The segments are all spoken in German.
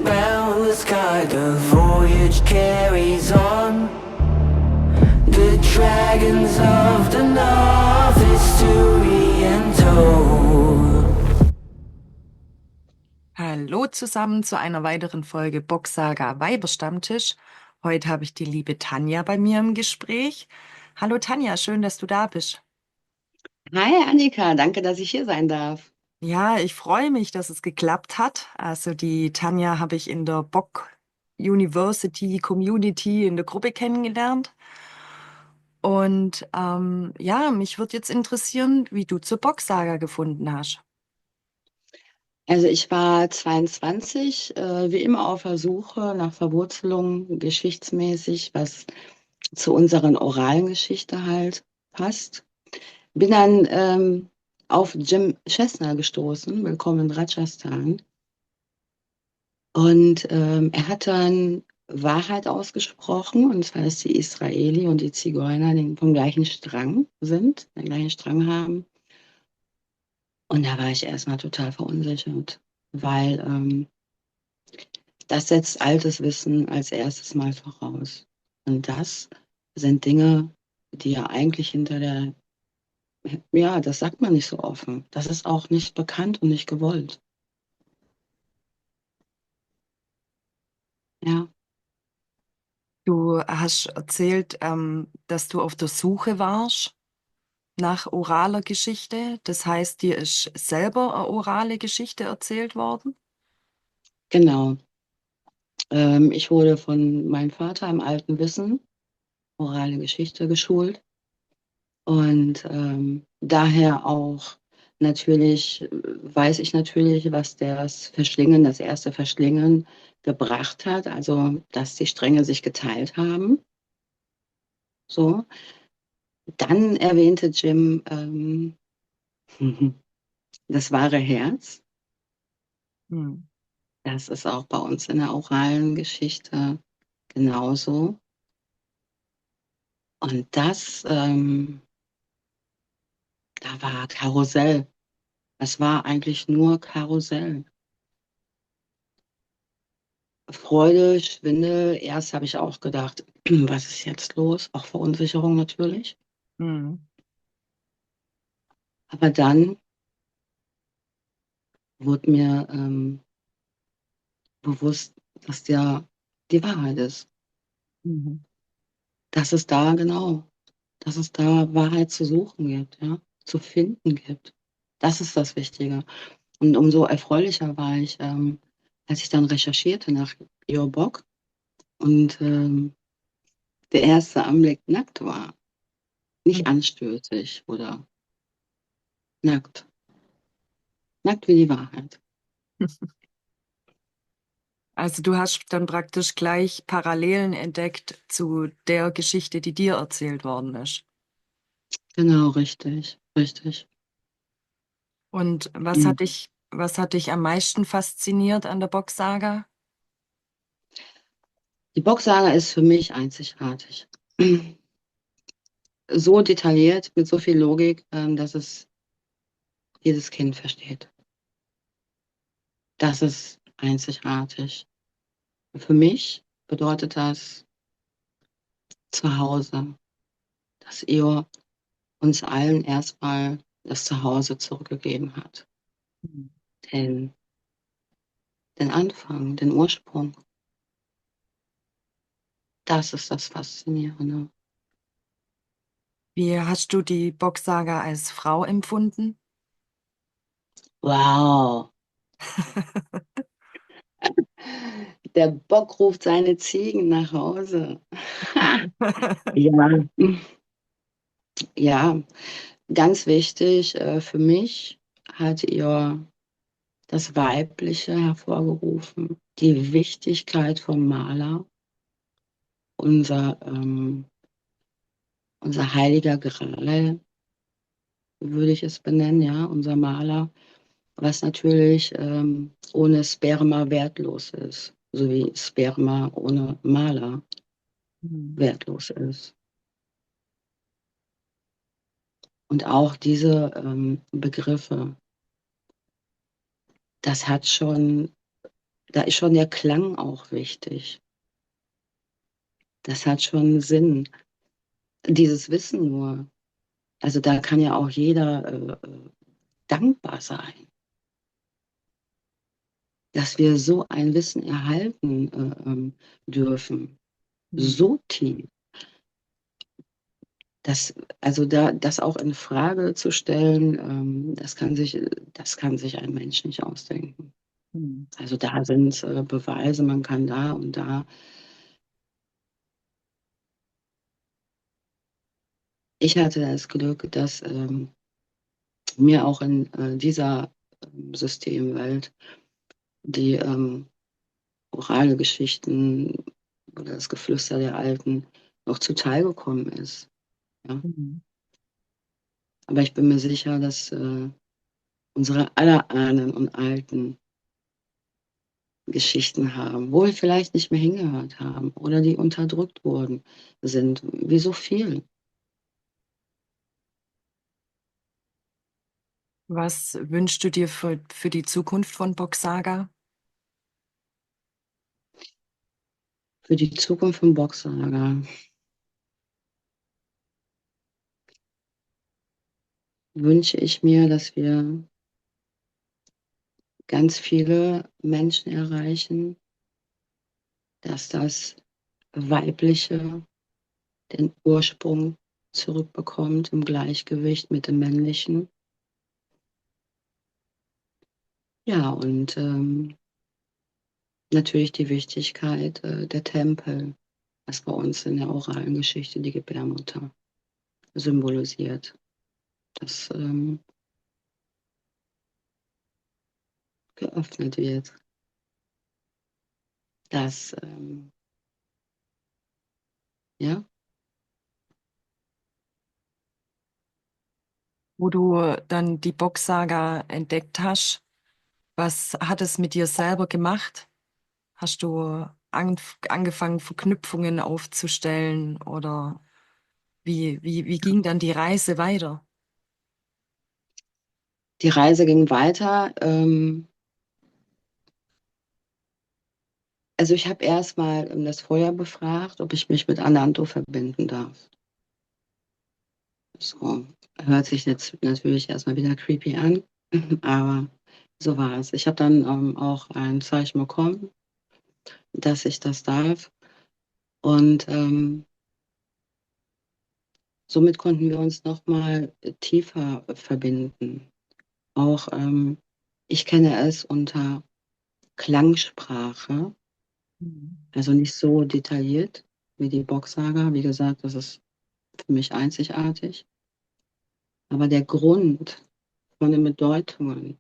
boundless sky, the voyage carries on. The dragons of the north, history and told. Hallo zusammen zu einer weiteren Folge Boxsaga Weiberstammtisch. Heute habe ich die liebe Tanja bei mir im Gespräch. Hallo Tanja, schön, dass du da bist. Hi Annika, danke, dass ich hier sein darf. Ja, ich freue mich, dass es geklappt hat. Also die Tanja habe ich in der Bock University Community in der Gruppe kennengelernt. Und ja, mich würde jetzt interessieren, wie du zur Boxsaga gefunden hast. Also ich war 22, wie immer auf der Suche nach Verwurzelung geschichtsmäßig, was zu unseren oralen Geschichte halt passt. Bin dann auf Jim Chesner gestoßen, willkommen in Rajasthan. Und er hat dann Wahrheit ausgesprochen, und zwar, dass die Israeli und die Zigeuner vom gleichen Strang sind, den gleichen Strang haben. Und da war ich erstmal total verunsichert, weil das setzt altes Wissen als erstes mal voraus. Und das sind Dinge, die ja eigentlich ja, das sagt man nicht so offen. Das ist auch nicht bekannt und nicht gewollt. Ja, Du hast erzählt, dass du auf der Suche warst nach oraler Geschichte. Das heißt, dir ist selber eine orale Geschichte erzählt worden? genau. Ich wurde von meinem Vater im alten Wissen, orale Geschichte geschult. Und daher auch natürlich, weiß ich natürlich, was das erste Verschlingen gebracht hat, also dass die Stränge sich geteilt haben. So. Dann erwähnte Jim das wahre Herz. Hm. Das ist auch bei uns in der oralen Geschichte genauso. Und da war Karussell. Es war eigentlich nur Karussell. Freude, Schwindel. Erst habe ich auch gedacht, was ist jetzt los? Auch Verunsicherung natürlich. Hm. Aber dann wurde mir bewusst, dass die Wahrheit ist. Mhm. Dass es da genau, dass es da Wahrheit zu suchen gibt, ja, zu finden gibt. Das ist das Wichtige. Und umso erfreulicher war ich, als ich dann recherchierte nach Bock und der erste Anblick nackt war. Nicht Mhm. anstößig oder nackt. Nackt wie die Wahrheit. Also du hast dann praktisch gleich Parallelen entdeckt zu der Geschichte, die dir erzählt worden ist. Genau, richtig, richtig. Und Mhm. was hat dich am meisten fasziniert an der Boxsaga? Die Boxsaga ist für mich einzigartig. So detailliert, mit so viel Logik, dass es jedes Kind versteht. Das ist einzigartig. Für mich bedeutet das Zuhause, dass Eor uns allen erstmal das Zuhause zurückgegeben hat. Mhm. Den, den Anfang, den Ursprung. Das ist das Faszinierende. Wie hast du die Boxsaga als Frau empfunden? Wow. Der Bock ruft seine Ziegen nach Hause. Ja, ja, ganz wichtig für mich hat ihr das Weibliche hervorgerufen, die Wichtigkeit vom Maler, unser, unser heiliger Gral, würde ich es benennen, ja, unser Maler, was natürlich ohne Sperma wertlos ist, so wie Sperma ohne Maler Mhm. wertlos ist. Und auch diese Begriffe, das hat schon Da ist schon der Klang auch wichtig. Das hat schon Sinn. Dieses Wissen nur. Also da kann ja auch jeder dankbar sein, dass wir so ein Wissen erhalten dürfen. Mhm. So tief. Das, also da, das auch in Frage zu stellen, das kann sich ein Mensch nicht ausdenken. Mhm. Also da sind Beweise, man kann da und da. Ich hatte das Glück, dass mir auch in dieser Systemwelt die orale Geschichten oder das Geflüster der Alten noch zuteil gekommen ist. Ja? Mhm. Aber ich bin mir sicher, dass unsere aller Ahnen und Alten Geschichten haben, wo wir vielleicht nicht mehr hingehört haben oder die unterdrückt worden sind, wie so viel. Was wünschst du dir für die Zukunft von Boxsaga? Für die Zukunft von Boxsaga wünsche ich mir, dass wir ganz viele Menschen erreichen, dass das Weibliche den Ursprung zurückbekommt im Gleichgewicht mit dem Männlichen. Ja, und natürlich die Wichtigkeit der Tempel, was bei uns in der oralen Geschichte die Gebärmutter symbolisiert, dass geöffnet wird, dass ja, Wo du dann die Boxsaga entdeckt hast, was hat es mit dir selber gemacht? Hast du angefangen, Verknüpfungen aufzustellen oder wie ging dann die Reise weiter? die Reise ging weiter. Also ich habe erstmal das Feuer befragt, ob ich mich mit Ananto verbinden darf. So, hört sich jetzt natürlich erstmal wieder creepy an, aber so war es. Ich habe dann auch ein Zeichen bekommen, dass ich das darf. Und somit konnten wir uns nochmal tiefer verbinden. Auch ich kenne es unter Klangsprache, Mhm. also nicht so detailliert wie die Boxsaga. Wie gesagt, das ist für mich einzigartig. Aber der Grund von den Bedeutungen,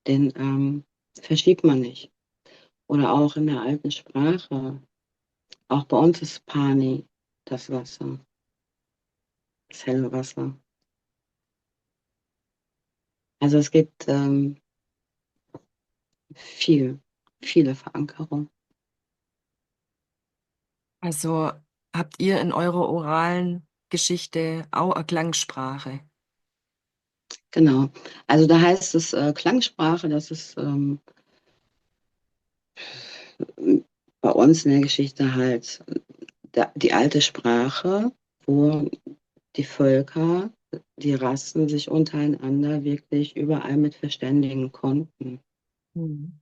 den verschiebt man nicht. Oder auch in der alten Sprache. Auch bei uns ist Pani das Wasser, das helle Wasser. Also es gibt viel, viele Verankerungen. Also habt ihr in eurer oralen Geschichte auch eine Klangsprache? Genau. Also da heißt es Klangsprache, das ist bei uns in der Geschichte halt die alte Sprache, wo die Völker, die Rassen sich untereinander wirklich überall mit verständigen konnten. Mhm.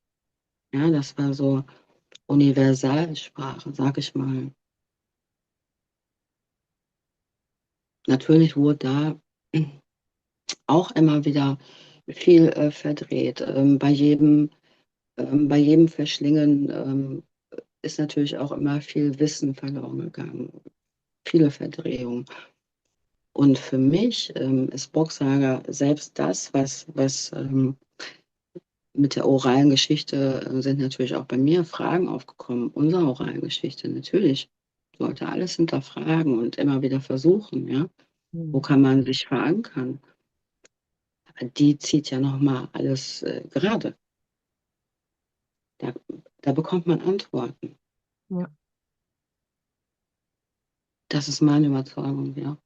Ja, das war so Universalsprache, sag ich mal. Natürlich wurde da auch immer wieder viel verdreht. Bei jedem Verschlingen ist natürlich auch immer viel Wissen verloren gegangen, viele Verdrehungen. Und für mich ist Boxsager selbst das, was mit der oralen Geschichte sind natürlich auch bei mir Fragen aufgekommen, unserer oralen Geschichte. Natürlich sollte alles hinterfragen und immer wieder versuchen, ja. Wo Mhm. kann man sich verankern? Die zieht ja nochmal alles gerade. Da, da bekommt man Antworten. Ja. Das ist meine Überzeugung, ja.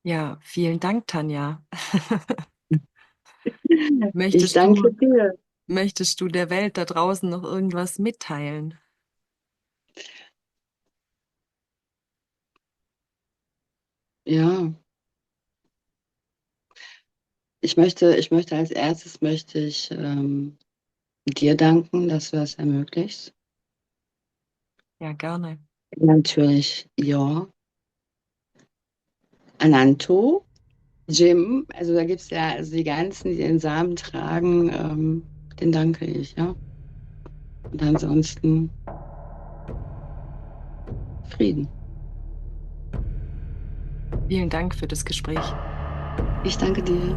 Ja, vielen Dank, Tanja. Ich Möchtest danke du, dir. möchtest du der Welt da draußen noch irgendwas mitteilen? Ja, ich möchte als erstes möchte ich dir danken, dass du das ermöglicht. Ja, gerne. Natürlich, ja. Ananto, Jim, also da gibt es ja also die ganzen, die den Samen tragen, den danke ich, ja. Und ansonsten Frieden. Vielen Dank für das Gespräch. Ich danke dir.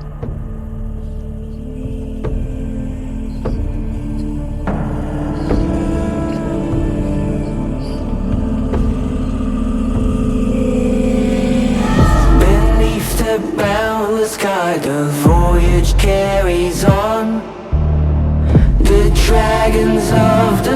Beneath the boundless sky, the voyage carries on. The dragons of the